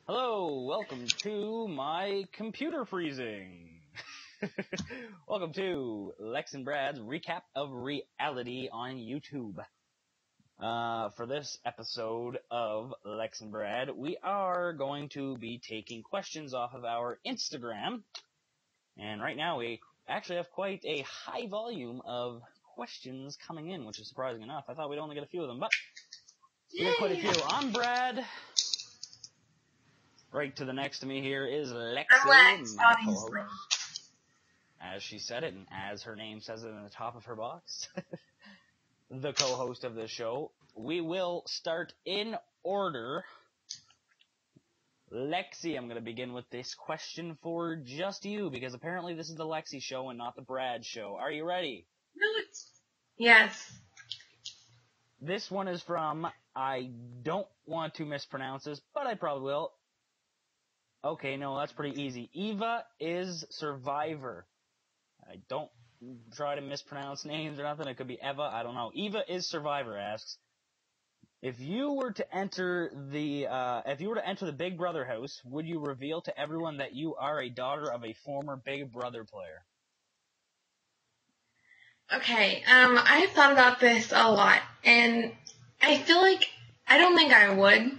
Hello, welcome to my computer freezing. Welcome to Lexx&Brad's recap of reality on YouTube. For this episode of Lexx&Brad, we are going to be taking questions off of our Instagram. And right now we actually have quite a high volume of questions coming in, which is surprising enough. I thought we'd only get a few of them, but we got quite a few. I'm Brad. Right to the next to me here is Lexi, my co-host. As she said it, and as her name says it in the top of her box, the co-host of this show. We will start in order. Lexi, I'm going to begin with this question for just you, because apparently this is the Lexi show and not the Brad show. Are you ready? Yes. This one is from, I don't want to mispronounce this, but I probably will. Okay, no, that's pretty easy. Eva is Survivor. I don't try to mispronounce names or nothing. It could be Eva. I don't know. Eva is Survivor asks, if you were to enter the Big Brother house, would you reveal to everyone that you are a daughter of a former Big Brother player? Okay, I've thought about this a lot, and I feel like I don't think I would.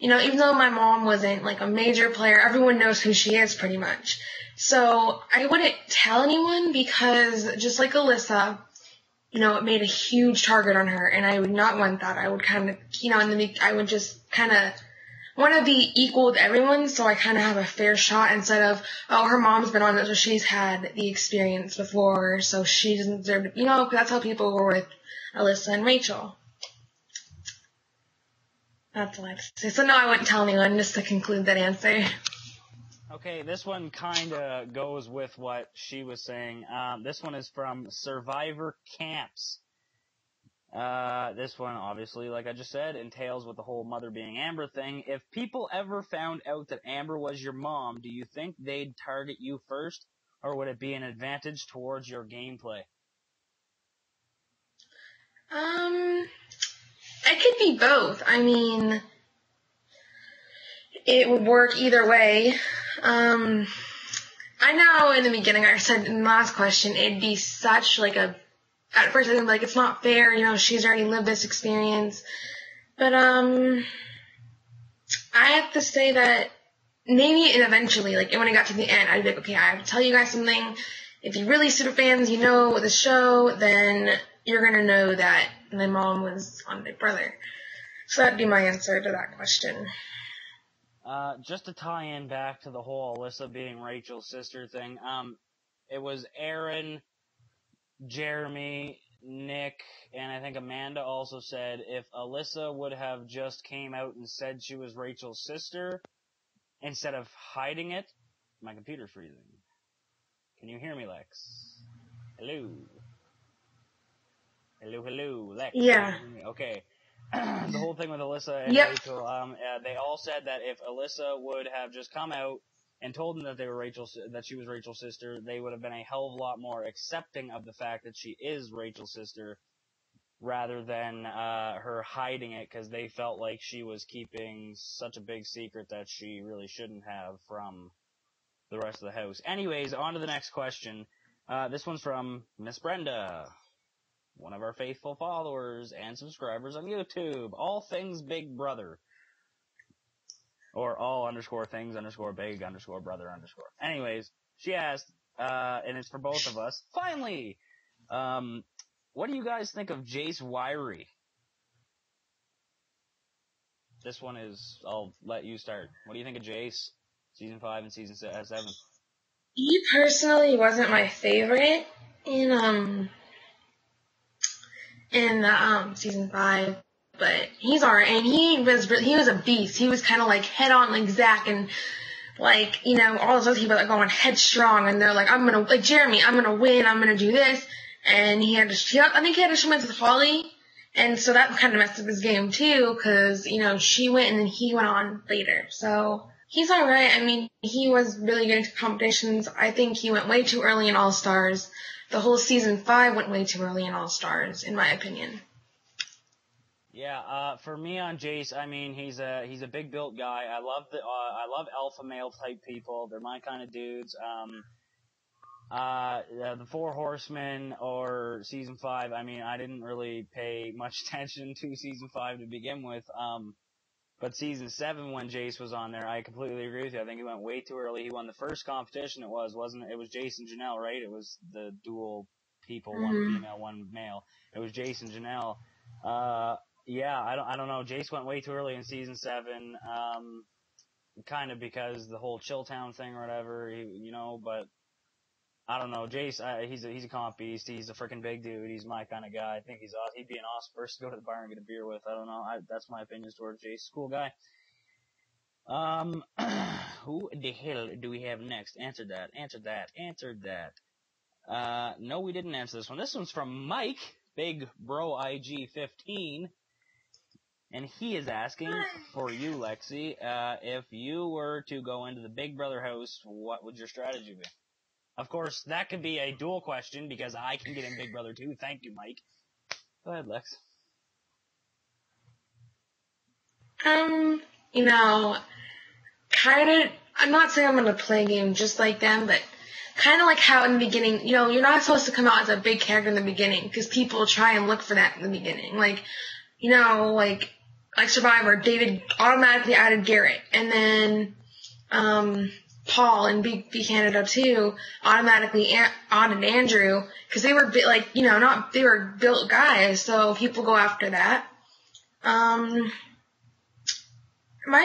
You know, even though my mom wasn't like a major player, everyone knows who she is pretty much. So I wouldn't tell anyone because just like Alyssa, you know, it made a huge target on her, and I would not want that. I would kind of, you know, and then I would just kind of want to be equal with everyone, so I kind of have a fair shot instead of, oh, her mom's been on it, so she's had the experience before, so she doesn't deserve to, you know, 'cause that's how people were with Alyssa and Rachel. That's all I have to say. So no, I wouldn't tell anyone, just to conclude that answer. Okay, this one kind of goes with what she was saying. This one is from Survivor Camps. This one, obviously, like I just said, entails with the whole mother being Amber thing. If people ever found out that Amber was your mom, do you think they'd target you first, or would it be an advantage towards your gameplay? It could be both. I mean, it would work either way. I know in the beginning, I said in the last question, it'd be such like at first I think like it's not fair, you know, she's already lived this experience. But, I have to say that maybe and eventually, like when I got to the end, I'd be like, okay, I have to tell you guys something. If you're really super fans, you know the show, then you're gonna know that my mom was on Big Brother. So that'd be my answer to that question. Just to tie in back to the whole Alyssa being Rachel's sister thing, it was Aaron, Jeremy, Nick, and I think Amanda also said if Alyssa would have just came out and said she was Rachel's sister, instead of hiding it, my computer's freezing. Can you hear me, Lex? Hello? Hello, Lex. Yeah. Okay. The whole thing with Alyssa and Yep. Rachel, they all said that if Alyssa would have just come out and told them that that she was Rachel's sister, they would have been a hell of a lot more accepting of the fact that she is Rachel's sister, rather than her hiding it, because they felt like she was keeping such a big secret that she really shouldn't have from the rest of the house. Anyways, on to the next question. This one's from Miss Brenda, one of our faithful followers and subscribers on YouTube. All things Big Brother. Or all _things_big_brother_. Anyways, she asked, and it's for both of us, finally, what do you guys think of Jace Wiry? This one is, I'll let you start. What do you think of Jace? Season 5 and Season 7. He personally wasn't my favorite in Season 5, but he's alright, and he was a beast. He was kind of like head on like Zach, and like, you know, all those other people that are going headstrong, and they're like, Jeremy, I'm gonna win, I'm gonna do this, and I think he had to show with Holly, and so that kind of messed up his game too, cause, you know, she went and then he went on later, so he's alright. I mean, he was really good at competitions. I think he went way too early in All-Stars. The whole Season 5 went way too early in All-Stars, in my opinion. Yeah, for me on Jace, I mean he's a big built guy. I love alpha male type people. They're my kind of dudes. The Four Horsemen or season 5. I mean, I didn't really pay much attention to season 5 to begin with. But season 7 when Jace was on there, I completely agree with you. I think he went way too early. He won the first competition. Wasn't it? It was Jace and Janelle, right? It was the dual people, one female, one male. It was Jace and Janelle. Yeah, I don't know. Jace went way too early in season 7. Kind of because the whole Chilltown thing or whatever, but I don't know. Jace, he's a comp beast. He's a freaking big dude. He's my kind of guy. I think he'd be an awesome person to go to the bar and get a beer with. I don't know. That's my opinions towards Jace. Cool guy. Who the hell do we have next? Answer that. No, we didn't answer this one. This one's from Mike, Big Bro IG 15. And he is asking for you, Lexi, if you were to go into the Big Brother house, what would your strategy be? Of course, that could be a dual question because I can get in Big Brother too. Thank you, Mike. Go ahead, Lex. I'm not saying I'm going to play a game just like them, but kind of like how in the beginning, you're not supposed to come out as a big character in the beginning because people try and look for that in the beginning. Like Survivor, David automatically added Garrett, and then, Paul and Big Canada too automatically added Andrew because they were they were built guys, so people go after that. My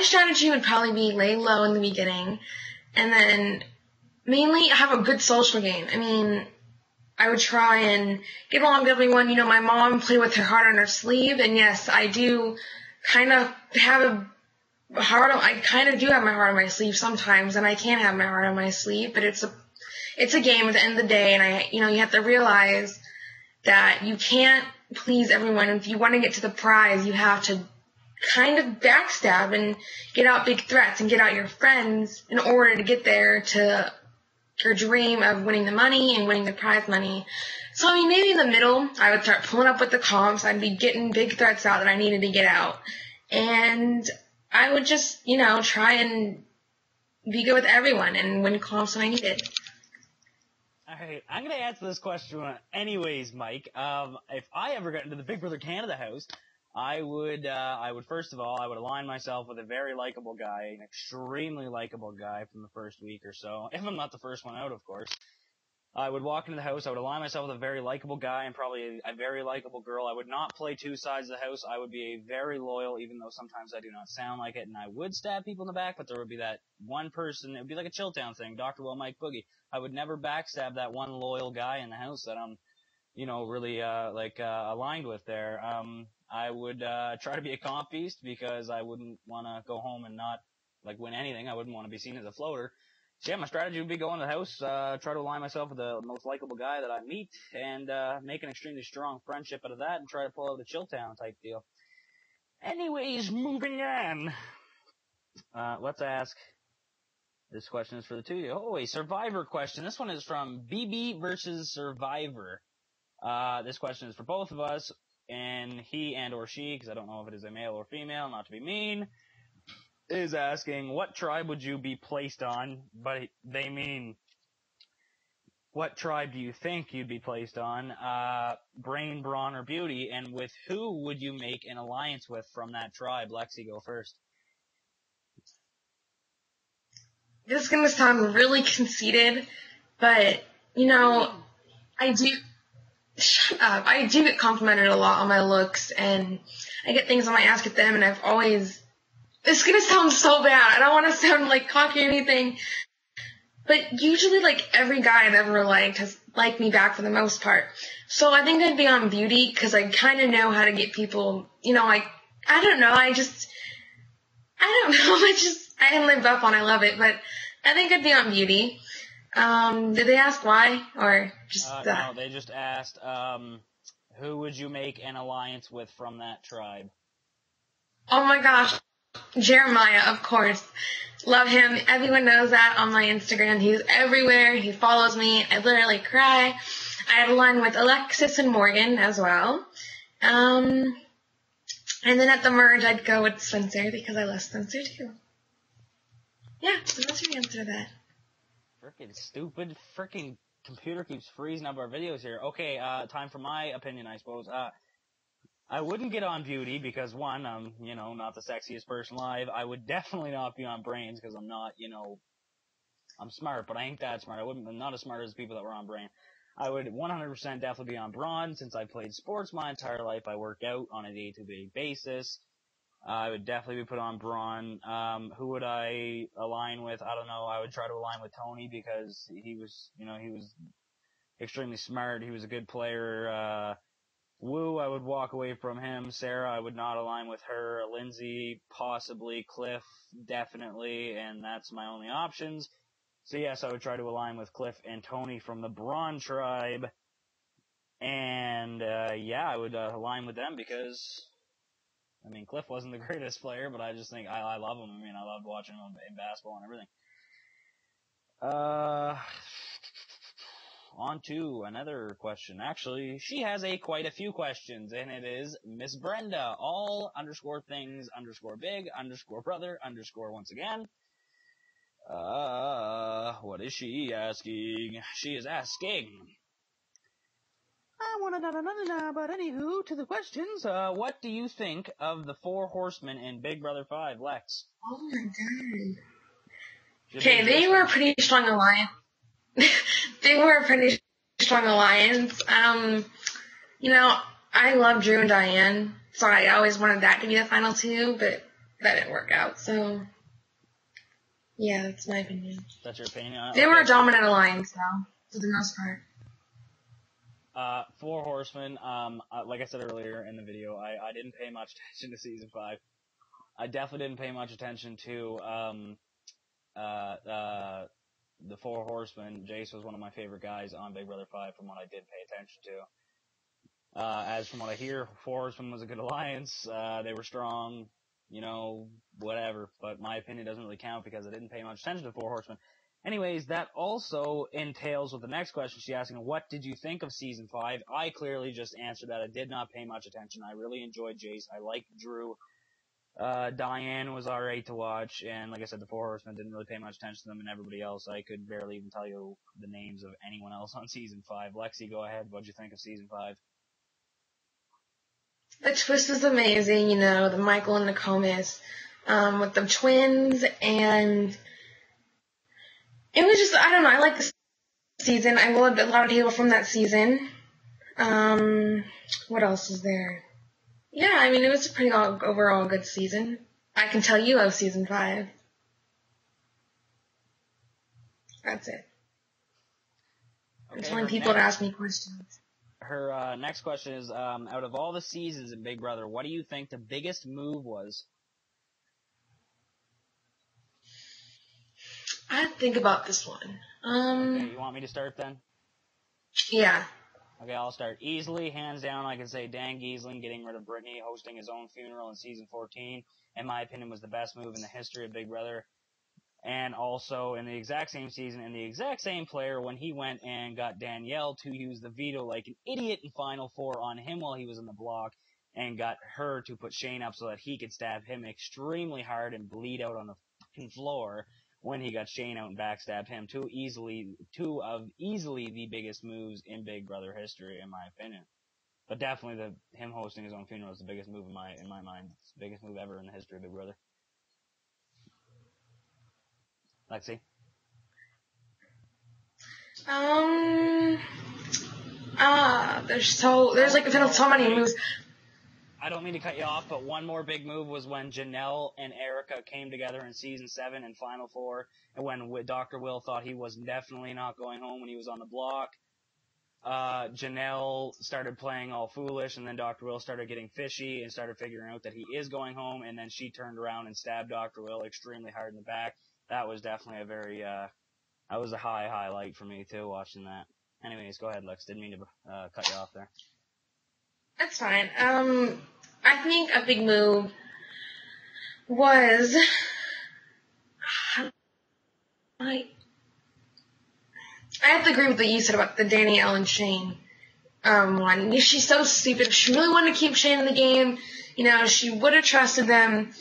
strategy would probably be lay low in the beginning, and then mainly have a good social game. I mean, I would try and get along with everyone. My mom played with her heart on her sleeve, and yes, I do kind of have I kind of do have my heart on my sleeve sometimes, and I can have my heart on my sleeve, but it's a game at the end of the day, and you have to realize that you can't please everyone. If you want to get to the prize, you have to kind of backstab and get out big threats and get out your friends in order to get there to your dream of winning the money and winning the prize money. So, maybe in the middle, I would start pulling up with the comps. I'd be getting big threats out that I needed to get out. And I would just, try and be good with everyone and win comps when I needed. Alright, I'm gonna answer this question anyways, Mike. If I ever got into the Big Brother Canada house, I would first of all, I would align myself with a very likable guy, an extremely likable guy from the first week or so. If I'm not the first one out, of course. I would walk into the house, I would align myself with a very likable guy and probably a very likable girl. I would not play two sides of the house. I would be a very loyal, even though sometimes I do not sound like it, and I would stab people in the back, but there would be that one person, it would be like a Chilltown thing, Dr. Will Mike Boogie. I would never backstab that one loyal guy in the house that I'm, really, aligned with there. I would, try to be a comp beast because I wouldn't want to go home and not, win anything. I wouldn't want to be seen as a floater. So yeah, my strategy would be go in the house, try to align myself with the most likable guy that I meet, and make an extremely strong friendship out of that, and try to pull out a Chilltown type deal. Anyways, moving on. Let's ask. This question is for the two of you. Oh, a Survivor question. This one is from BB versus Survivor. This question is for both of us, and he and or she, because I don't know if it is a male or female, not to be mean, is asking, what tribe would you be placed on? But they mean, what tribe do you think you'd be placed on? Brain, brawn, or beauty? And with who would you make an alliance with from that tribe? Lexi, go first. This is going to sound really conceited, but, I do... Shut up. I do get complimented a lot on my looks, and I get things on my ass at them, and I've always... It's gonna sound so bad. I don't want to sound cocky or anything, but usually every guy I've ever liked has liked me back for the most part. So I think I'd be on beauty because I kind of know how to get people. I don't know. I don't know. I live up on. I love it, but I think I'd be on beauty. Did they ask why or just? No, they just asked. Who would you make an alliance with from that tribe? Oh my gosh. Jeremiah, of course. Love him. Everyone knows that on my Instagram. He's everywhere. He follows me. I literally cry. I had a line with Alexis and Morgan as well. And then at the merge, I'd go with Spencer because I love Spencer too. Yeah, so that's your answer to that. Frickin' stupid. Frickin' computer keeps freezing up our videos here. Okay, time for my opinion, I suppose. I wouldn't get on beauty because, one, I'm, not the sexiest person alive. I would definitely not be on brains because I'm not, I'm smart, but I ain't that smart. I'm not as smart as people that were on brain. I would 100% definitely be on brawn. Since I played sports my entire life, I work out on a day-to-day basis. I would definitely be put on brawn. Who would I align with? I don't know. I would try to align with Tony because he was extremely smart. He was a good player. Wu, I would walk away from him. Sarah, I would not align with her. Lindsay, possibly. Cliff, definitely. And that's my only options. So yes, I would try to align with Cliff and Tony from the Braun tribe. And, I would align with them because, Cliff wasn't the greatest player, but I just think I love him. I loved watching him in basketball and everything. On to another question. Actually, she has quite a few questions, and it is Miss Brenda, all _things _big _brother once again. What is she asking? She is asking. I want to know, but anywho, to the questions, what do you think of the 4 horsemen in Big Brother 5, Lex? Oh my god. Okay, they were a pretty strong alliance. They were a pretty strong alliance. I love Drew and Diane, so I always wanted that to be the final 2, but that didn't work out, so yeah, that's my opinion. That's your opinion? They were a dominant alliance, though, for the most part. 4 horsemen, like I said earlier in the video, I didn't pay much attention to season 5. I definitely didn't pay much attention to, the 4 horsemen. Jace was one of my favorite guys on Big Brother 5 from what I did pay attention to. As from what I hear, 4 horsemen was a good alliance. They were strong, whatever. But my opinion doesn't really count because I didn't pay much attention to 4 horsemen. Anyways, that also entails with the next question. She's asking, what did you think of season 5? I clearly just answered that. I did not pay much attention. I really enjoyed Jace. I liked Drew. Diane was alright to watch, and like I said, the 4 horsemen didn't really pay much attention to them, and everybody else, I could barely even tell you the names of anyone else on season 5. Lexi, go ahead. What'd you think of season 5? The twist was amazing, the Michael and Nokomis, with the twins, and it was just, I don't know, I like the season. I loved a lot of people from that season. What else is there? Yeah, it was a pretty overall good season. I can tell you of season 5. That's it. I'm telling people to ask me questions. Her next question is, out of all the seasons in Big Brother, what do you think the biggest move was? I have to think about this one. Okay, you want me to start then? Yeah. Okay, I'll start. Easily, hands down, I can say Dan Giesling getting rid of Brittany, hosting his own funeral in season 14, in my opinion, was the best move in the history of Big Brother. And also, in the exact same season, and the exact same player, when he went and got Danielle to use the veto like an idiot in Final 4 on him while he was in the block, and got her to put Shane up so that he could stab him extremely hard and bleed out on the fucking floor when he got Shane out and backstabbed him. Two of easily the biggest moves in Big Brother history, in my opinion. But definitely him hosting his own funeral is the biggest move in my mind. It's the biggest move ever in the history of Big Brother. Lexi? There's like so many moves. I don't mean to cut you off, but one more big move was when Janelle and Erica came together in season 7 and Final 4, and when Dr. Will thought he was definitely not going home when he was on the block. Janelle started playing all foolish, and then Dr. Will started getting fishy and started figuring out that he is going home, and then she turned around and stabbed Dr. Will extremely hard in the back. That was definitely that was a highlight for me too, watching that. Anyways, go ahead, Lex. Didn't mean to cut you off there. That's fine. I think a big move was I have to agree with what you said about the Danielle and Shane one. She's so stupid. She really wanted to keep Shane in the game. She would have trusted them.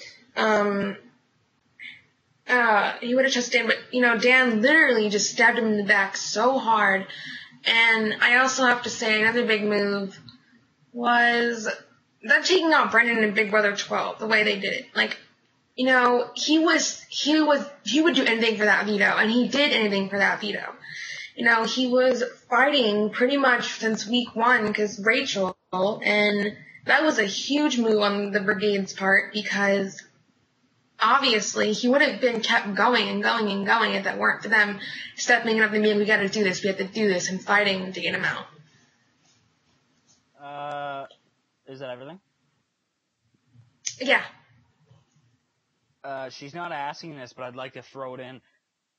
He would have trusted Dan, but, Dan literally just stabbed him in the back so hard. And I also have to say another big move was them taking out Brendan in Big Brother 12, the way they did it. He would do anything for that veto, and he did anything for that veto. He was fighting pretty much since week 1 because Rachel, and that was a huge move on the Brigade's part because obviously he would have been kept going and going and going if that weren't for them stepping up and being, we got to do this, we have to do this, and fighting to get him out. Is that everything? Yeah. She's not asking this, but I'd like to throw it in.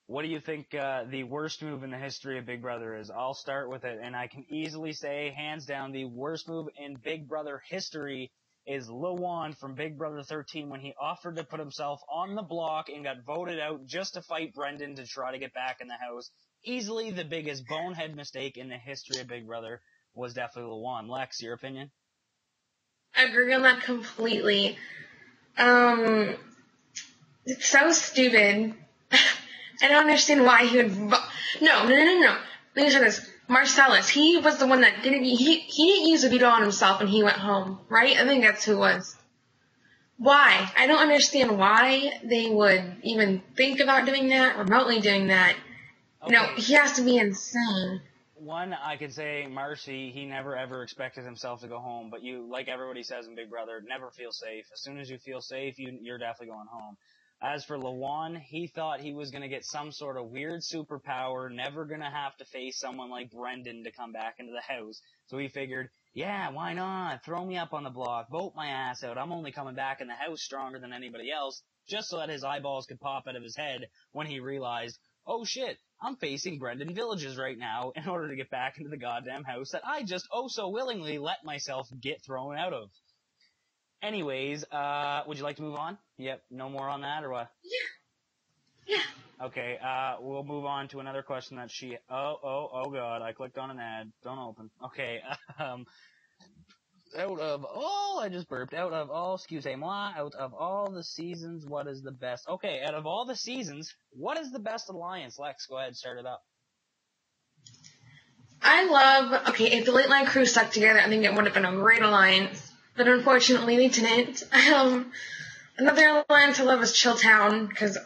What do you think the worst move in the history of Big Brother is? I'll start with it, and I can easily say, hands down, the worst move in Big Brother history is Lawan from Big Brother 13 when he offered to put himself on the block and got voted out just to fight Brendan to try to get back in the house. Easily the biggest bonehead mistake in the history of Big Brother was definitely Lawan. Lex, your opinion? I agree on that completely. It's so stupid. I don't understand why he would. No. Let me say this. Marcellus, he was the one that didn't. He didn't use a veto on himself when he went home, right? I think that's who it was. Why? I don't understand why they would even think about doing that, remotely doing that. Okay. He has to be insane. One, I could say Marcy, he never ever expected himself to go home, but you, like everybody says in Big Brother, never feel safe. As soon as you feel safe, you're definitely going home. As for Lawan, he thought he was going to get some sort of weird superpower, never going to have to face someone like Brendan to come back into the house. So he figured, yeah, why not? Throw me up on the block, vote my ass out. I'm only coming back in the house stronger than anybody else, just so that his eyeballs could pop out of his head when he realized, oh shit, I'm facing Brendan Villages right now in order to get back into the goddamn house that I just oh so willingly let myself get thrown out of. Anyways, would you like to move on? Yep, no more on that, or what? Yeah. Okay, we'll move on to another question that she, oh god, I clicked on an ad, don't open. Okay, out of all the seasons, what is the best? Okay, out of all the seasons, what is the best alliance? Lex, go ahead, start it up. If the late night crew stuck together, I think it would have been a great alliance. But unfortunately, they didn't. Another alliance I love is Chilltown, because,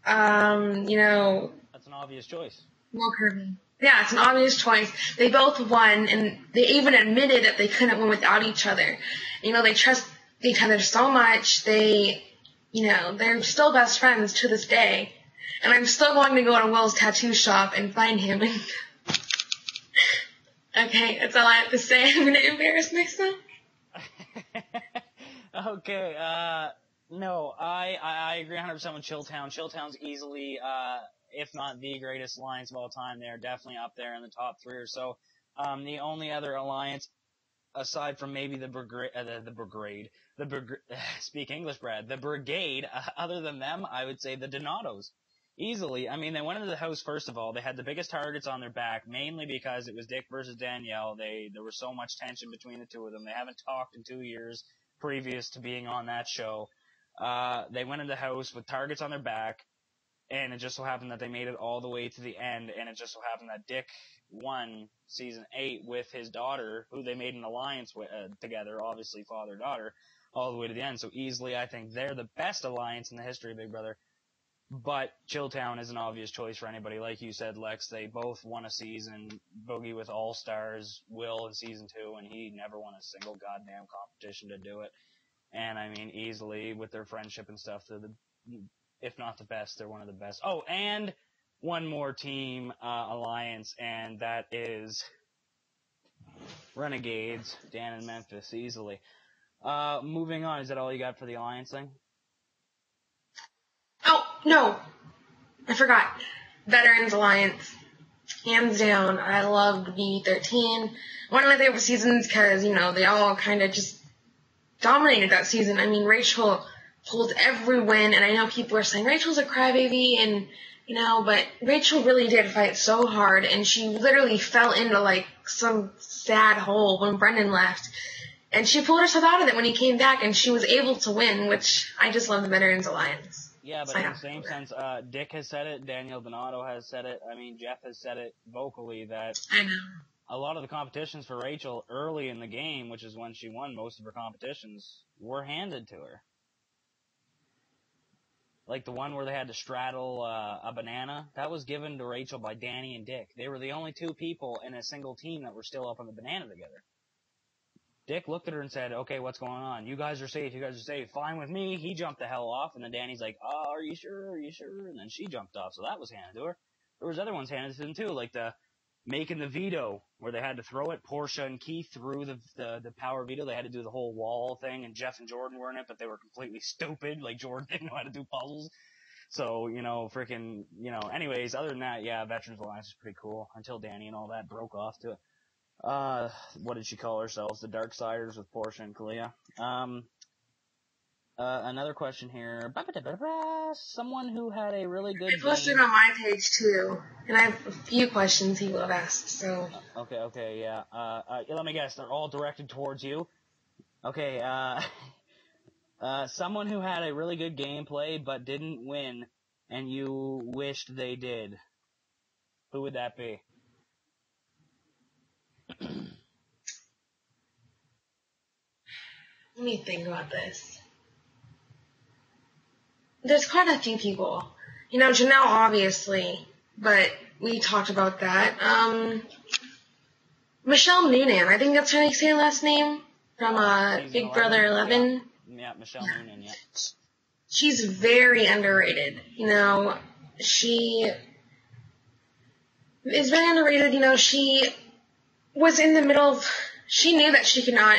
That's an obvious choice. Will Kirby. Yeah, it's an obvious choice. They both won, and they even admitted that they couldn't win without each other. They trust each other so much. They're still best friends to this day. And I'm still going to go to Will's tattoo shop and find him. Okay, that's all I have to say. I'm going to embarrass myself. Okay, no, I agree 100% with Chilltown. Chilltown's easily, if not the greatest alliance of all time. They're definitely up there in the top 3 or so. The only other alliance, aside from maybe the Brigade, speak English, Brad, the Brigade, other than them, I would say the Donatos. Easily. I mean, they went into the house, first of all. They had the biggest targets on their back, mainly because it was Dick versus Danielle. There was so much tension between the two of them. They haven't talked in 2 years previous to being on that show. They went into the house with targets on their back, and it just so happened that they made it all the way to the end, and it just so happened that Dick won season 8 with his daughter, who they made an alliance with, together, obviously father-daughter, all the way to the end. So easily, I think they're the best alliance in the history of Big Brother. But Chilltown is an obvious choice for anybody. Like you said, Lex, they both won a season. Boogie with All Stars, Will in season 2, and he never won a single goddamn competition to do it. And I mean, easily with their friendship and stuff, they're if not the best, they're one of the best. Oh, and one more team alliance, and that is Renegades, Dan and Memphis, easily. Moving on, is that all you got for the alliance thing? Oh, no. I forgot. Veterans Alliance. Hands down, I loved V13. One of my favorite seasons because, they all kind of just dominated that season. I mean, Rachel pulled every win, and I know people are saying Rachel's a crybaby, and, but Rachel really did fight so hard, and she literally fell into, some sad hole when Brendan left. And she pulled herself out of it when he came back, and she was able to win, which I just love the Veterans Alliance. Yeah, but in the same sense, Dick has said it, Daniel Donato has said it, I mean, Jeff has said it vocally that I know. a lot of the competitions for Rachel early in the game, which is when she won most of her competitions, were handed to her. Like the one where they had to straddle a banana, that was given to Rachel by Danny and Dick. They were the only two people in a single team that were still up on the banana together. Dick looked at her and said, okay, what's going on? You guys are safe. You guys are safe. Fine with me. He jumped the hell off. And then Danny's like, oh, are you sure? Are you sure? And then she jumped off. So that was handed to her. There was other ones handed to them too, like the making the veto where they had to throw it. Portia and Keith threw the power veto. They had to do the whole wall thing, and Jeff and Jordan were in it, but they were completely stupid. Like Jordan didn't know how to do puzzles. So, anyways, other than that, yeah, Veterans Alliance is pretty cool until Danny and all that broke off to it. What did she call herself? The Darksiders with Portia and Kalia. Another question here. Someone who had a really good I posted on my page too, and I have a few questions he will have asked, so. Okay, yeah. Let me guess, they're all directed towards you. Okay, someone who had a really good gameplay but didn't win, and you wished they did. Who would that be? Let me think about this. There's quite a few people. Janelle, obviously, but we talked about that. Michelle Noonan, I think that's how you say her last name, from Big Brother 11. Yeah, Michelle Noonan, yeah. She's very underrated. She is very underrated. She was in the middle of, she knew that she could not,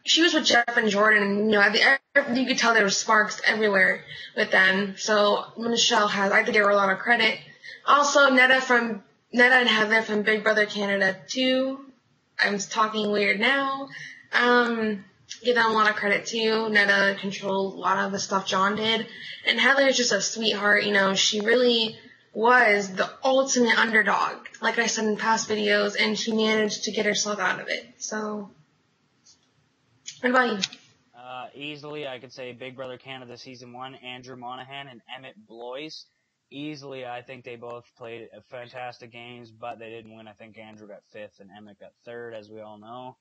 she was with Jeff and Jordan, and, you could tell there were sparks everywhere with them. So Michelle I have to give her a lot of credit. Also, Netta and Heather from Big Brother Canada 2. I'm talking weird now. Give them a lot of credit too. Netta controlled a lot of the stuff John did. And Heather is just a sweetheart. She really was the ultimate underdog, like I said in past videos, and she managed to get herself out of it. So, what about you? Easily, I could say Big Brother Canada Season 1, Andrew Monahan and Emmett Blois. Easily, I think they both played fantastic games, but they didn't win. I think Andrew got 5th and Emmett got 3rd, as we all know.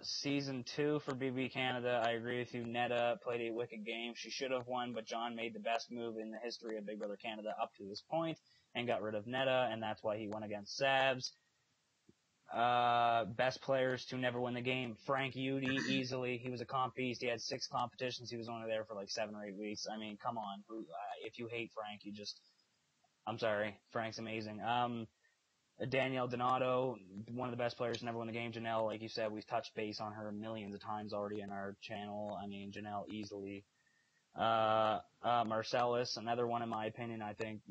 Season 2 for BB Canada, I agree with you. Netta played a wicked game. She should have won, but John made the best move in the history of Big Brother Canada up to this point and got rid of Netta, and that's why he won against Sabs. Best players to never win the game. Frank Udy, easily. He was a comp beast. He had 6 competitions. He was only there for like 7 or 8 weeks. I mean, come on. If you hate Frank, I'm sorry. Frank's amazing. Danielle Donato, one of the best players to never win the game. Janelle, like you said, we've touched base on her millions of times already in our channel. I mean, Janelle easily. Marcellus, another one in my opinion, I think,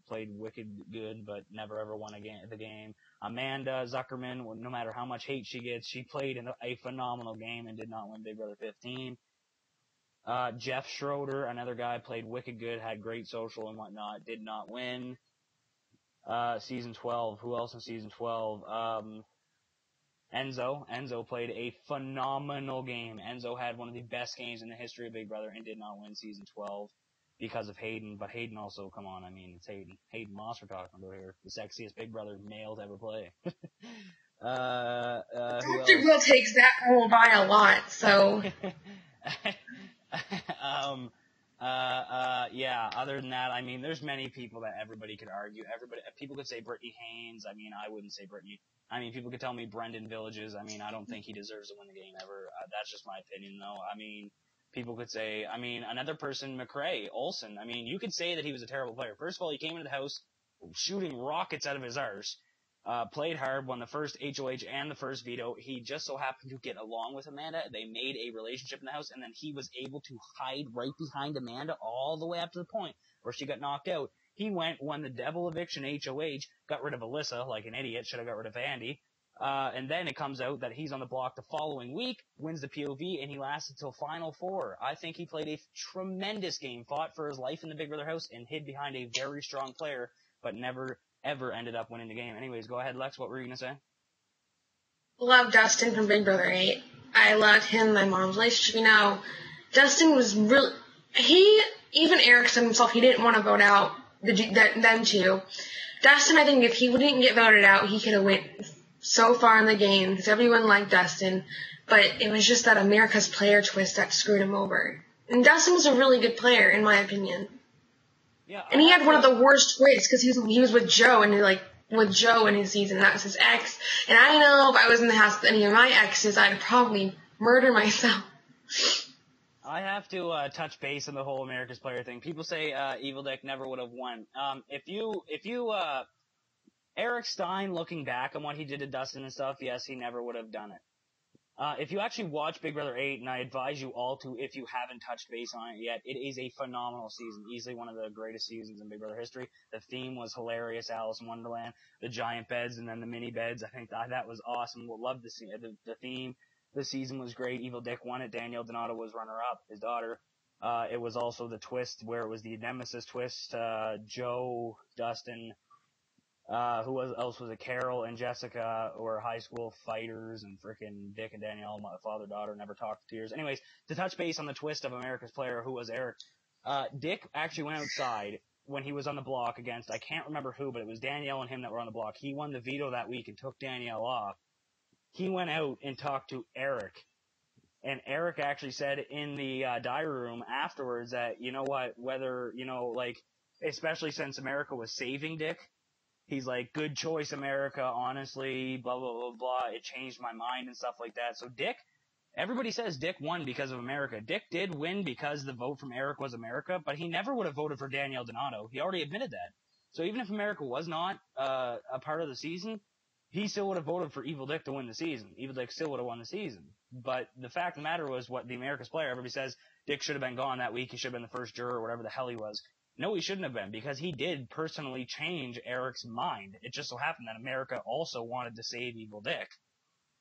played wicked good, but never ever won the game. Amanda Zuckerman, no matter how much hate she gets, she played in a phenomenal game and did not win Big Brother 15. Jeff Schroeder, another guy, played wicked good, had great social and whatnot, did not win. Season 12, who else in Season 12? Enzo played a phenomenal game. Enzo had one of the best games in the history of Big Brother and did not win Season 12 because of Hayden. But Hayden also, come on, it's Hayden. Hayden Moss we're talking about here. The sexiest Big Brother male to ever play. Dr. Will takes that role by a lot, so. Yeah, other than that, there's many people that everybody could argue. People could say Brittany Haynes. I wouldn't say Brittany. People could tell me Brendan Villages. I don't think he deserves to win the game ever. That's just my opinion, though. People could say, another person, McRae, Olsen. You could say that he was a terrible player. First of all, he came into the house shooting rockets out of his arse. Played hard, won the first HOH and the first veto. He just so happened to get along with Amanda. They made a relationship in the house, and then he was able to hide right behind Amanda all the way up to the point where she got knocked out. He won the Devil Eviction HOH, got rid of Alyssa like an idiot, should have got rid of Andy. And then it comes out that he's on the block the following week, wins the POV, and he lasted till Final Four. I think he played a tremendous game, fought for his life in the Big Brother house, and hid behind a very strong player, but never ever ended up winning the game. Anyways, go ahead, Lex. What were you going to say? love Dustin from Big Brother 8. I loved him and my mom's relationship. You know, Dustin was really, even Eric said himself he didn't want to vote out them two. Dustin, I think if he wouldn't get voted out, he could have went so far in the game because everyone liked Dustin. But it was just that America's player twist that screwed him over. And Dustin was a really good player, in my opinion. Yeah, and he had one of the worst twists because he was with Joe and with Joe in his season. That was his ex. And I know if I was in the house with any of my exes, I'd probably murder myself. I have to touch base on the whole America's Player thing. People say Evil Dick never would have won. Eric Stein, looking back on what he did to Dustin and stuff, yes, he never would have done it. If you actually watch Big Brother 8, and I advise you all to, if you haven't touched base on it yet, it is a phenomenal season. Easily one of the greatest seasons in Big Brother history. The theme was hilarious, Alice in Wonderland, the giant beds and then the mini beds. I think that was awesome. We'll love the theme. The season was great. Evil Dick won it. Danielle Donato was runner-up, his daughter. It was also the twist where it was the nemesis twist. Joe, Dustin, who else was it? Carol and Jessica were high school fighters, and frickin' Dick and Danielle, my father-daughter, never talked to tears. Anyways, to touch base on the twist of America's Player, who was Eric, Dick actually went outside when he was on the block against, I can't remember who, but it was Danielle and him that were on the block. He won the veto that week and took Danielle off. He went out and talked to Eric. And Eric actually said in the diary room afterwards that, you know what, whether, especially since America was saving Dick, he's like, good choice, America, honestly, blah, blah, blah, blah. It changed my mind and stuff like that. So Dick, everybody says Dick won because of America. Dick did win because the vote from Eric was America, but he never would have voted for Danielle Donato. He already admitted that. So even if America was not a part of the season, he still would have voted for Evil Dick to win the season. Evil Dick still would have won the season. But the fact of the matter was what the America's Player, everybody says Dick should have been gone that week. He should have been the first juror or whatever the hell he was. No, he shouldn't have been, because he did personally change Eric's mind. It just so happened that America also wanted to save Evil Dick.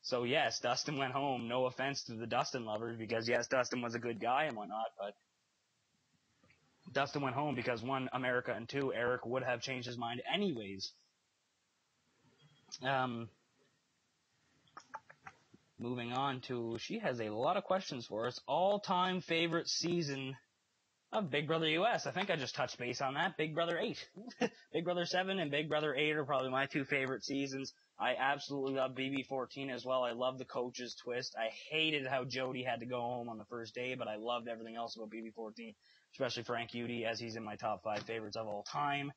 So yes, Dustin went home. No offense to the Dustin lovers, because yes, Dustin was a good guy and whatnot, but Dustin went home because one, America, and two, Eric would have changed his mind anyways. Moving on to, she has a lot of questions for us. All-time favorite season of Big Brother US. I think I just touched base on that. Big Brother 8. Big Brother 7 and Big Brother 8 are probably my two favorite seasons. I absolutely love BB14 as well. I love the coach's twist. I hated how Jody had to go home on the first day, but I loved everything else about BB14, especially Frank Udy, as he's in my top 5 favorites of all time.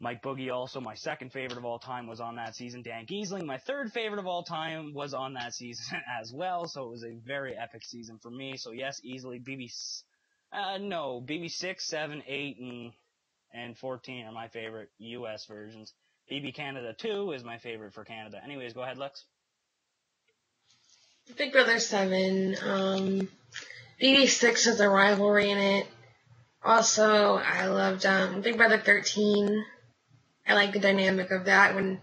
Mike Boogie, also my second favorite of all time, was on that season. Dan Giesling, my third favorite of all time, was on that season as well. So it was a very epic season for me. So yes, easily BB 6, 7, 8, and 14 are my favorite US versions. BB Canada 2 is my favorite for Canada. Anyways, go ahead, Lex. Big Brother 7. BB 6 has a rivalry in it. Also, I loved Big Brother 13. I like the dynamic of that when,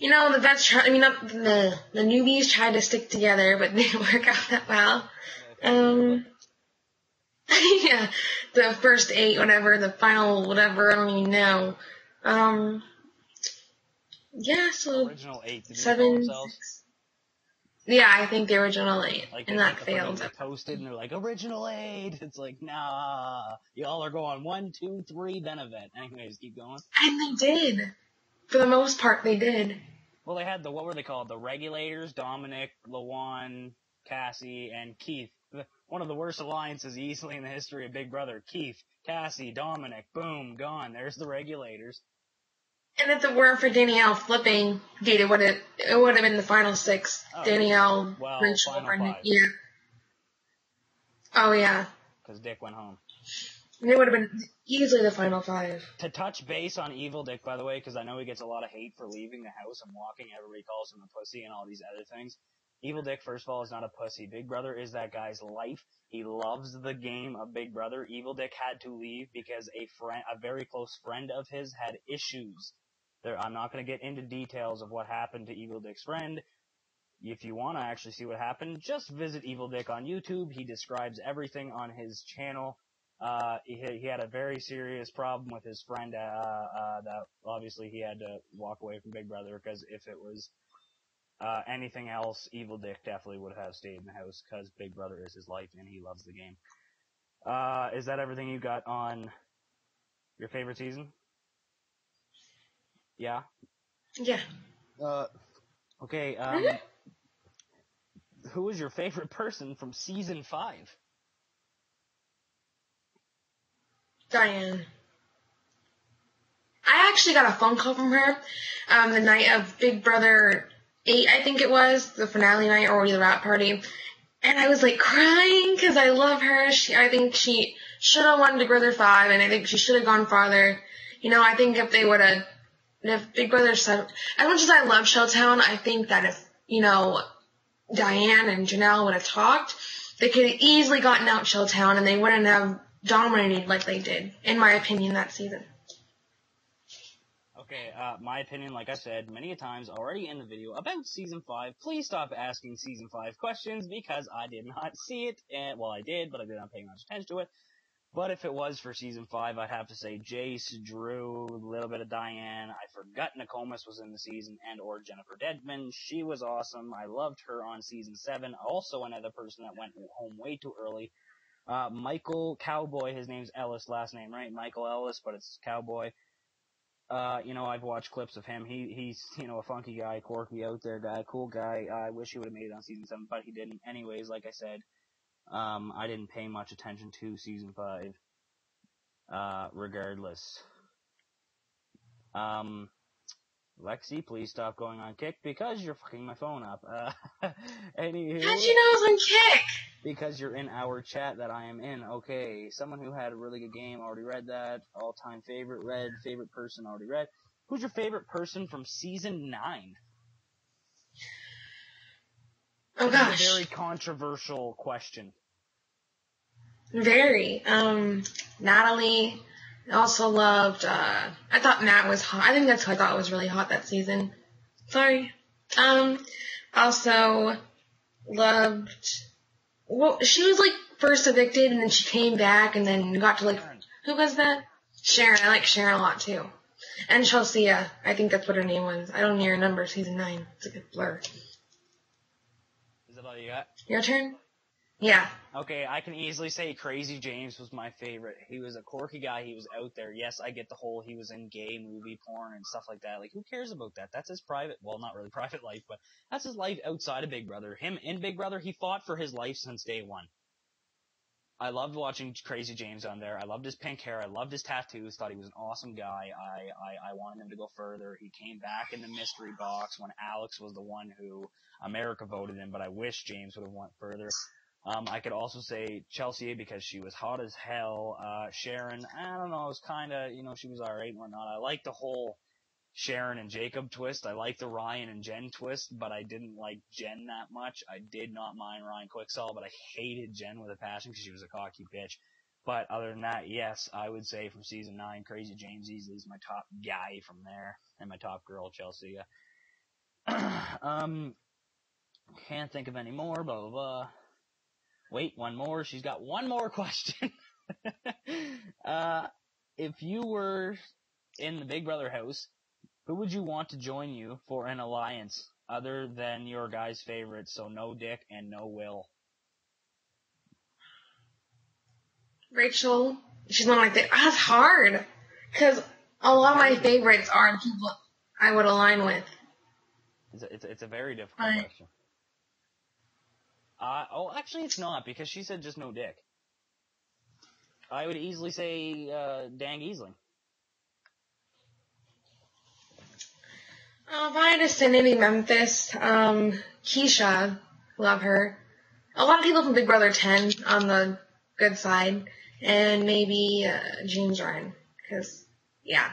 the vets the newbies tried to stick together, but didn't work out that well. Yeah, the first 8, whatever, the final whatever, I don't even know. Yeah, so original 8, 7, 6. Yeah, I think the original 8, and that failed. They posted and they're like, original 8. It's like, nah, y'all are going 1, 2, 3, then event. Anyways, keep going. And they did. For the most part, they did. Well, they had what were they called? The Regulators, Dominic, Lawan, Cassie, and Keith. One of the worst alliances easily in the history of Big Brother. Keith, Cassie, Dominic, boom, gone. There's the Regulators. And if it weren't for Danielle flipping, it would have been the final 6. Oh, Danielle, well, Rachel, final Brendan. 5. Yeah. Oh, yeah. Because Dick went home. And it would have been easily the final 5. To touch base on Evil Dick, by the way, because I know he gets a lot of hate for leaving the house and walking. Everybody calls him a pussy and all these other things. Evil Dick, first of all, is not a pussy. Big Brother is that guy's life. He loves the game of Big Brother. Evil Dick had to leave because a very close friend of his had issues. I'm not going to get into details of what happened to Evil Dick's friend. If you want to actually see what happened, just visit Evil Dick on YouTube. He describes everything on his channel. He had a very serious problem with his friend, that obviously he had to walk away from Big Brother, because if it was Anything else, Evil Dick definitely would have stayed in the house because Big Brother is his life and he loves the game. Is that everything you got on your favorite season? Yeah? Yeah. Okay, who was your favorite person from season 5? Diane. I actually got a phone call from her the night of Big Brother 8, I think it was, the finale night or the wrap party. And I was like crying because I love her. I think she should have won Big Brother 5, and I think she should have gone farther. You know, I think if Big Brother 7, as much as I love Showtown, I think that if, you know, Diane and Janelle would have talked, they could have easily gotten out Showtown and they wouldn't have dominated like they did, in my opinion, that season. Okay, my opinion, like I said many a times already in the video about Season 5, please stop asking Season 5 questions because I did not see it, and, well, I did, but I did not pay much attention to it. But if it was for Season 5, I'd have to say Jace, Drew, a little bit of Diane. I forgot Nokomis was in the season, and or Jennifer Deadman. She was awesome. I loved her on Season 7. Also another person that went home way too early. Michael Cowboy, his name's Ellis, last name, right? Michael Ellis, but it's Cowboy. You know, I've watched clips of him. He's, you know, a funky guy, quirky, out there guy, cool guy. I wish he would have made it on Season 7, but he didn't. Anyways, like I said, I didn't pay much attention to Season 5. Regardless. Lexi, please stop going on Kick because you're fucking my phone up. Anywho. How'd you know I was on Kick? Because you're in our chat that I am in. Okay, someone who had a really good game, already read that. All-time favorite, read. Favorite person, already read. Who's your favorite person from Season 9? Oh, This gosh. is a very controversial question. Very. Natalie. I also loved, I thought Matt was hot. I think that's who I thought was really hot that season. Sorry. Also loved, well, she was like first evicted and then she came back and then got to like, who was that? Sharon. I like Sharon a lot too. And Chelsea, I think that's what her name was. I don't even remember season 9. It's like a blur. Is that all you got? Your turn? Yeah. Okay, I can easily say Crazy James was my favorite. He was a quirky guy. He was out there. Yes, I get the whole he was in gay movie porn and stuff like that. Like, who cares about that? That's his private, well, not really private life, but that's his life outside of Big Brother. Him in Big Brother, he fought for his life since day one. I loved watching Crazy James on there. I loved his pink hair. I loved his tattoos. Thought he was an awesome guy. I wanted him to go further. He came back in the mystery box when Alex was the one who America voted in, but I wish James would have went further. I could also say Chelsea because she was hot as hell. Sharon, I don't know, it was kinda, you know, she was alright and whatnot. I liked the whole Sharon and Jacob twist. I liked the Ryan and Jen twist, but I didn't like Jen that much. I did not mind Ryan Quicksall, but I hated Jen with a passion because she was a cocky bitch. But other than that, yes, I would say from season 9, Crazy James easily is my top guy from there, and my top girl, Chelsea. Can't think of any more, blah, blah, blah. Wait, one more. She's got one more question. If you were in the Big Brother house, who would you want to join you for an alliance other than your guy's favorite? So no Dick and no Will. Rachel. She's one of my favorites. That's hard. Because a lot of my favorites are people I would align with. It's a very difficult question. Actually it's not, because she said just no Dick. I would easily say, Dan Giesling. If I had to say maybe Memphis, Keisha, love her. A lot of people from Big Brother 10 on the good side. And maybe, James Ryan. Because, yeah.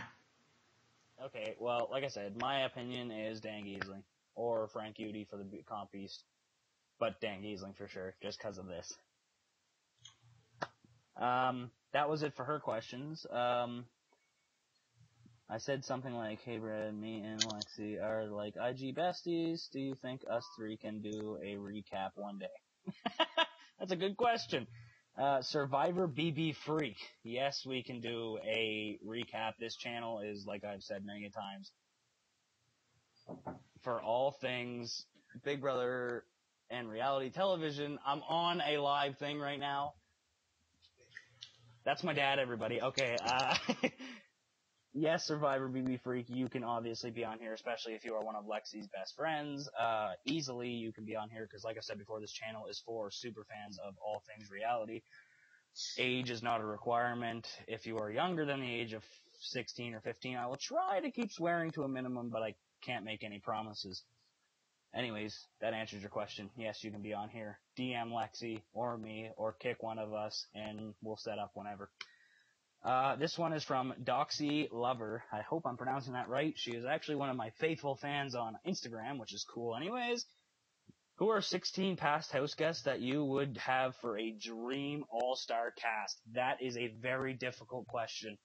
Okay, well, like I said, my opinion is Dan Giesling. Or Frank Udy for the Comp East. But Dan Giesling for sure, just because of this. That was it for her questions. I said something like, hey Brad, me and Lexi are like IG besties. Do you think us three can do a recap one day? That's a good question. Survivor BB Freak. Yes, we can do a recap. This channel is, like I've said many times, for all things Big Brother and reality television. I'm on a live thing right now. That's my dad, everybody. Okay, yes, Survivor BB Freak, you can obviously be on here, especially if you are one of Lexi's best friends. Easily you can be on here, because like I said before, this channel is for super fans of all things reality. Age is not a requirement. If you are younger than the age of 16 or 15, I will try to keep swearing to a minimum, but I can't make any promises. Anyways, that answers your question. Yes, you can be on here. DM Lexi or me, or kick one of us, and we'll set up whenever. This one is from Doxy Lover. I hope I'm pronouncing that right. She is actually one of my faithful fans on Instagram, which is cool anyways. Who are 16 past house guests that you would have for a dream all-star cast? That is a very difficult question.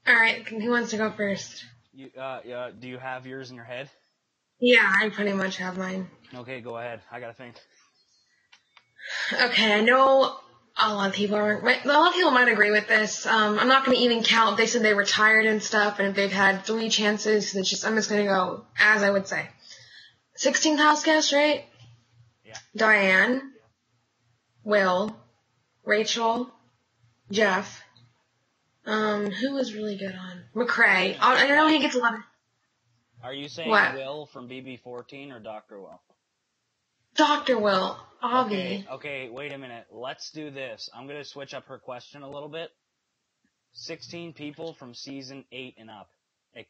Alright, who wants to go first? Do you have yours in your head? Yeah, I pretty much have mine. Okay, go ahead. I gotta think. Okay, I know a lot of people might agree with this. I'm not going to even count. They said they retired and stuff, and if they've had 3 chances, I'm just going to go as I would say. 16th house guest, right? Yeah. Diane, Will, Rachel, Jeff. Who was really good on? McCrae. I know he gets a lot of... Are you saying What? Will from BB14 or Dr. Will? Dr. Will, Avi. Okay, wait a minute. Let's do this. I'm going to switch up her question a little bit. 16 people from season 8 and up.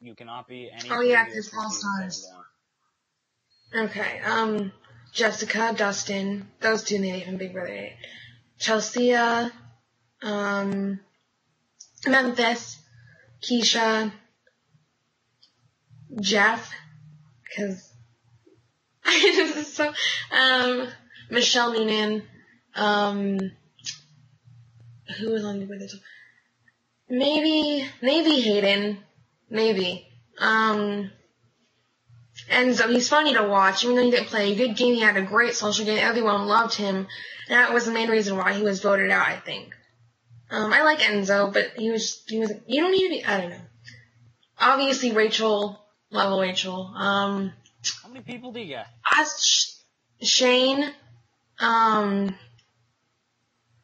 You cannot be any... Oh yeah, because All Stars. Okay, Jessica, Dustin, those 2 made it from Big Brother 8. Chelsea, Memphis, Keisha, Jeff, because this is so, Michelle Noonan, who was on Big Brother 2? Maybe Hayden, maybe, Enzo, he's funny to watch, even though he didn't play a good game, he had a great social game, everyone loved him, that was the main reason why he was voted out, I think. I like Enzo, but he was, you don't need to be, I don't know. Obviously Rachel, love Rachel, How many people do you get? Shane,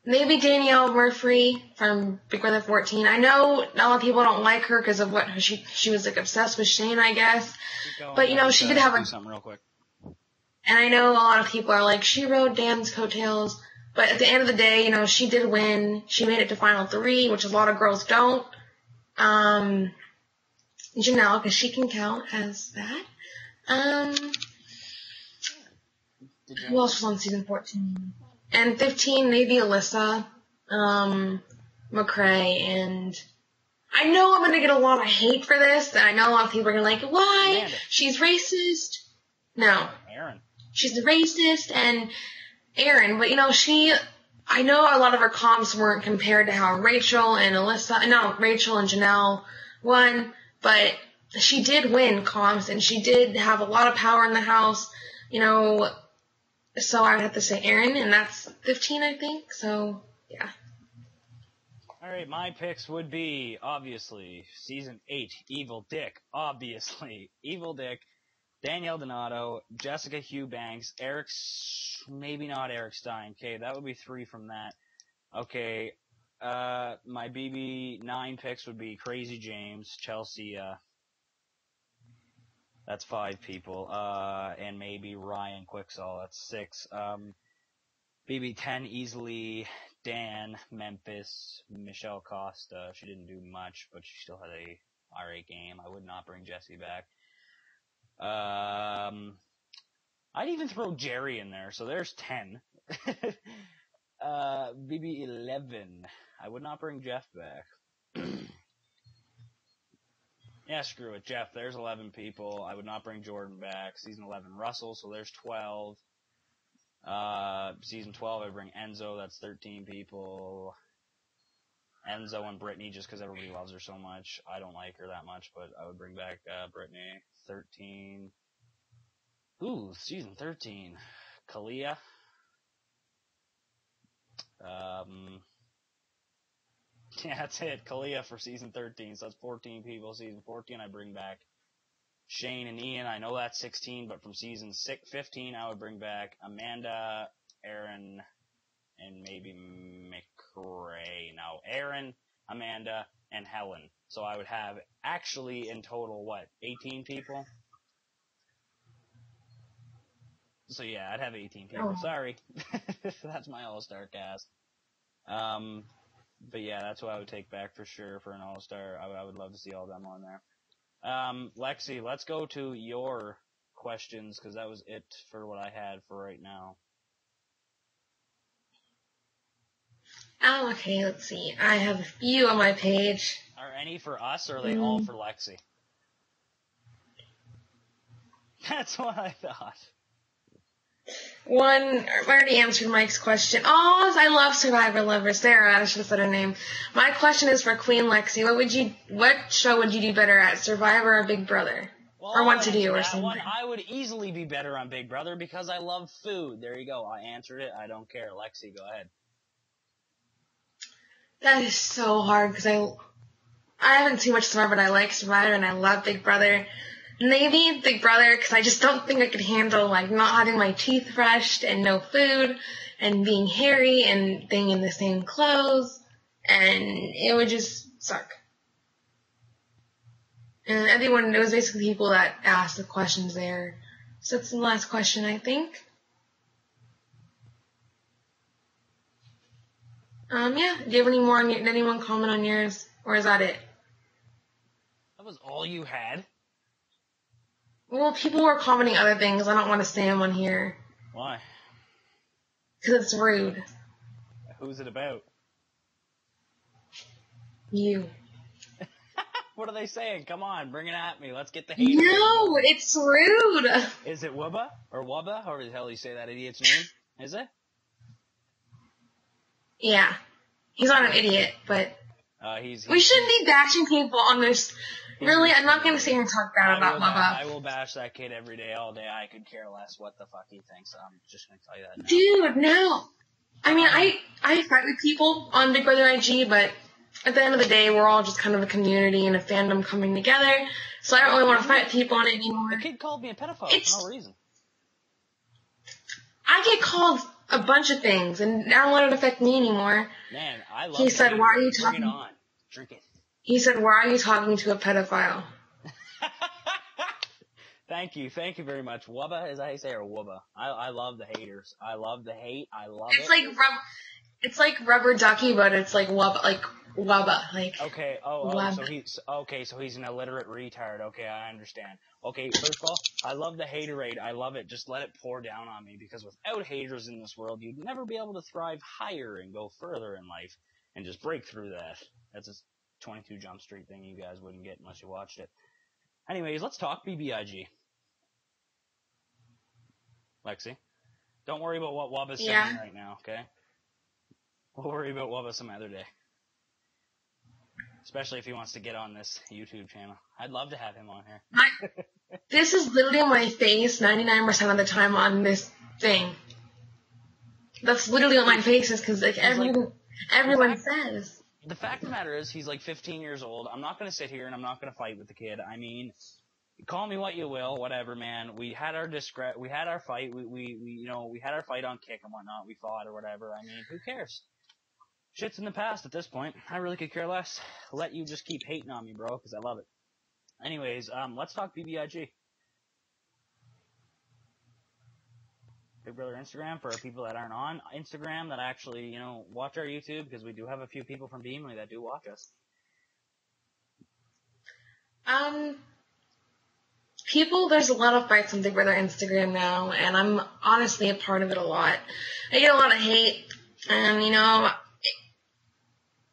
maybe Danielle Murphy from Big Brother 14. I know a lot of people don't like her because of what she was like obsessed with Shane, I guess. But you know, she did have do something real quick. And I know a lot of people are like, she rode Dan's coattails. But at the end of the day, you know, she did win. She made it to Final 3, which a lot of girls don't. Janelle, because she can count as that. Who else was on season 14? And 15, maybe Alyssa, McCrae, and I know I'm going to get a lot of hate for this, and I know a lot of people are going to like, why? Amanda. She's racist. No. Aaron. She's racist, and Aaron, but you know, I know a lot of her comps weren't compared to how Rachel and Janelle won, but she did win comps, and she did have a lot of power in the house, you know, so I would have to say Aaron, and that's 15, I think, so, yeah. Alright, my picks would be, obviously, season 8, Evil Dick, obviously, Evil Dick, Danielle Donato, Jessica Hugh Banks, maybe not Eric Stein. Okay, that would be 3 from that. Okay, my BB9 picks would be Crazy James, Chelsea, that's 5 people, and maybe Ryan Quicksall, that's 6. BB10 easily, Dan, Memphis, Michelle Costa, she didn't do much, but she still had a alright game. I would not bring Jessie back. I'd even throw Jerry in there, so there's 10. BB11. I would not bring Jeff back. Yeah, screw it. Jeff, there's 11 people. I would not bring Jordan back. Season 11, Russell, so there's 12. Season 12, I'd bring Enzo, that's 13 people. Enzo and Brittany, just because everybody loves her so much. I don't like her that much, but I would bring back Brittany. 13. Ooh, season 13. Kalia. Yeah, that's it. Kalia for season 13. So that's 14 people. Season 14, I bring back Shane and Ian, I know that's 16, but from season 15, I would bring back Amanda, Aaron, and maybe McRae. No, Aaron, Amanda, and Helen. So I would have actually in total, 18 people? So yeah, I'd have 18 people. Oh. Sorry. That's my all-star cast. But yeah, that's what I would take back for sure for an all-star. I would love to see all of them on there. Lexi, let's go to your questions, because that was it for what I had for right now. Okay, let's see. I have a few on my page. Are any for us, or are they all for Lexi? That's what I thought. One, I already answered Mike's question. Oh, I love Survivor Lover. Sarah, I should have said her name. My question is for Queen Lexi. What show would you do better at, Survivor or Big Brother? Well, or Want to Do or something? One, I would easily be better on Big Brother because I love food. There you go. I answered it. I don't care. Lexi, go ahead. That is so hard because I haven't seen much Survivor, but I like Survivor and I love Big Brother. Maybe Big Brother, because I just don't think I could handle, not having my teeth brushed and no food and being hairy and being in the same clothes, and it would just suck. And everyone knows basically people that ask the questions there. So that's the last question, I think. Yeah. Do you have any more did anyone comment on yours? Or is that it? That was all you had? Well, people were commenting other things. I don't want to say them on here. Why? Because it's rude. Who's it about? You. What are they saying? Come on, bring it at me. Let's get the hate. No, it's rude. Is it Wubba? Or Wubba? However the hell you say that idiot's name? Is it? Yeah. He's not an idiot, but we shouldn't be bashing people on this. Really, I'm not going to sit here and talk bad about Wubba. I will bash that kid every day, all day. I could care less what the fuck he thinks. I'm just going to tell you that now. Dude, no. I mean, I fight with people on Big Brother IG, but at the end of the day, we're all just kind of a community and a fandom coming together. So I don't really want to fight people on it anymore. The kid called me a pedophile for no reason. I get called a bunch of things, and I don't let it affect me anymore. Man, I love He said, "Why are you talking?" Bring it on. Drink it. He said, "Why are you talking to a pedophile?" Thank you very much. Wubba, is that how you say it, or Wubba? I love the haters. I love the hate. I love it. It's like rubber ducky, but it's like Wubba, Okay. So he's an illiterate retard. Okay, I understand. Okay, first of all, I love the haterade. I love it. Just let it pour down on me, because without haters in this world, you'd never be able to thrive higher and go further in life and just break through that. That's a 22 Jump Street thing you guys wouldn't get unless you watched it. Anyways, let's talk BBIG. Lexi, don't worry about what Wubba's saying right now, okay? We'll worry about Wubba some other day. Especially if he wants to get on this YouTube channel. I'd love to have him on here. This is literally my face 99% of the time on this thing. That's literally what my face is, because everyone says. The fact of the matter is, he's 15 years old. I'm not going to sit here and I'm not going to fight with the kid. I mean, call me what you will, whatever, man. We had our we had our fight. We had our fight on Kick and whatnot. We fought or whatever. I mean, who cares? Shit's in the past at this point. I really could care less. Let you just keep hating on me, bro, because I love it. Anyways, let's talk BBIG. Big Brother Instagram for people that aren't on Instagram that actually, watch our YouTube, because we do have a few people from Beamley that do watch us. There's a lot of fights on Big Brother Instagram now, and I'm honestly a part of it a lot. I get a lot of hate, and,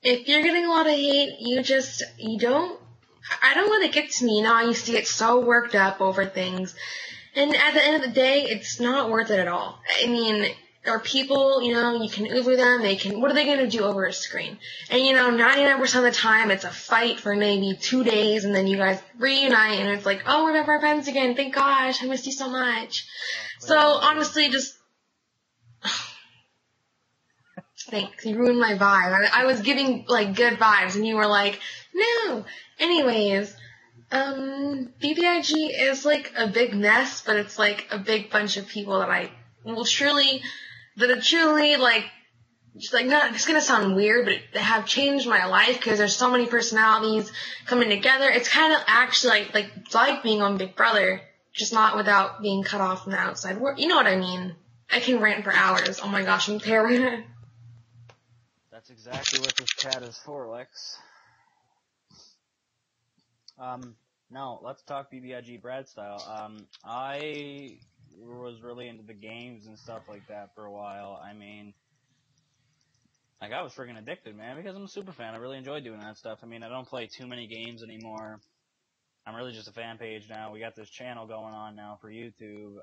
if you're getting a lot of hate, I don't let it get to me. I used to get so worked up over things. And at the end of the day, it's not worth it at all. I mean, there are people, you can Uber them, what are they going to do over a screen? And, 99% of the time, it's a fight for maybe 2 days, and then you guys reunite, and it's like, oh, we're back friends again, thank gosh, I missed you so much. So, honestly, just, thanks, you ruined my vibe. I was giving, good vibes, and you were like, no. Anyways, BBIG is like a big mess, but it's like a big bunch of people that are truly like, just like, not, it's gonna sound weird, but they have changed my life because there's so many personalities coming together. It's kind of actually it's like being on Big Brother, just not without being cut off from the outside world. You know what I mean? I can rant for hours. Oh my gosh, I'm terrible. That's exactly what this chat is for, Lex. No, let's talk BBIG Brad style. I was really into the games and stuff like that for a while. I mean, like, I was freaking addicted, man, because I'm a super fan. I really enjoy doing that stuff. I mean, I don't play too many games anymore. I'm really just a fan page now. We got this channel going on now for YouTube.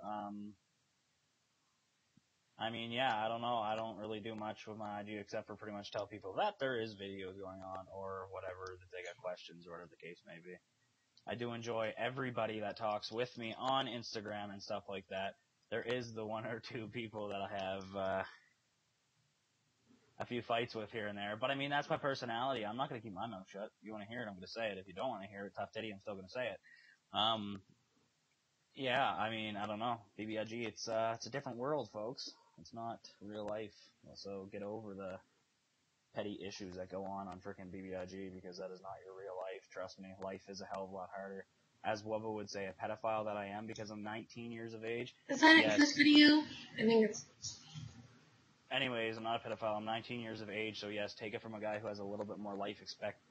I mean, yeah, I don't know. I don't really do much with my IG except for pretty much tell people that there is videos going on or whatever, that they got questions or whatever the case may be. I do enjoy everybody that talks with me on Instagram and stuff like that. There is the one or two people that I have a few fights with here and there. But, I mean, that's my personality. I'm not going to keep my mouth shut. If you want to hear it, I'm going to say it. If you don't want to hear it, tough titty, I'm still going to say it. Yeah, I mean, I don't know. BBIG, it's a different world, folks. It's not real life. So get over the petty issues that go on frickin' BBIG, because that is not your real life. Trust me, life is a hell of a lot harder. As Wubba would say, a pedophile that I am because I'm 19 years of age. Is that yes. This video? I think it's... Anyways, I'm not a pedophile. I'm 19 years of age, so yes, take it from a guy who has a little bit more life experience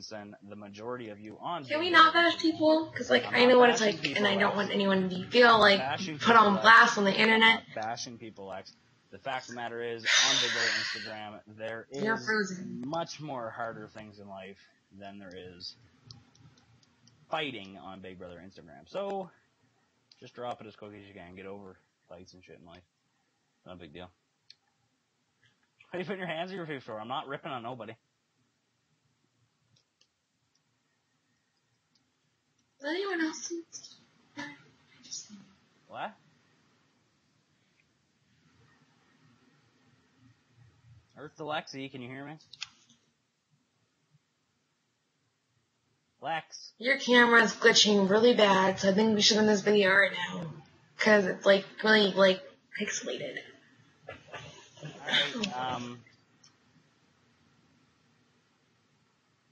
than the majority of you on. Can we not bash people? Because, like, I know what it's like, and I don't want anyone to feel like put on blast on the internet. I'm not bashing people, Lex. The fact of the matter is, on Big Brother Instagram, there is much more harder things in life than there is fighting on Big Brother Instagram. So, just drop it as quick as you can. Get over fights and shit in life. Not a big deal. Why are you putting your hands in your face for? I'm not ripping on nobody. Is anyone else? What? Earth to Lexi, can you hear me? Lex. Your camera's glitching really bad, so I think we should end this video right now. Because it's, like, really, like, pixelated. Alright,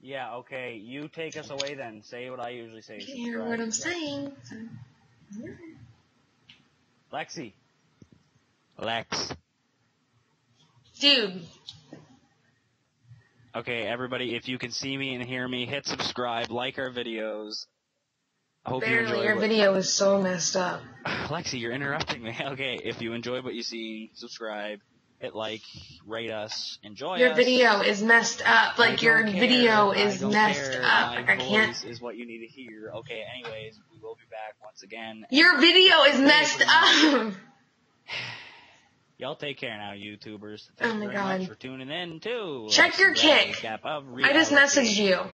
yeah, okay, you take us away then. Say what I usually say. You can hear what I'm saying. Lexi. Lex. Dude. Okay, everybody, if you can see me and hear me, hit subscribe, like our videos. I hope you enjoy your video is so messed up. Lexi, you're interrupting me. Okay, if you enjoy what you see, subscribe, hit like, rate us, enjoy us. Your video is messed up. Like, your video is messed up. Like, I can't. Voice is what you need to hear. Okay, anyways, we will be back once again. Your video is messed up. Y'all take care now, YouTubers. Thank you very much for tuning in, too. Check your kick. I just messaged you.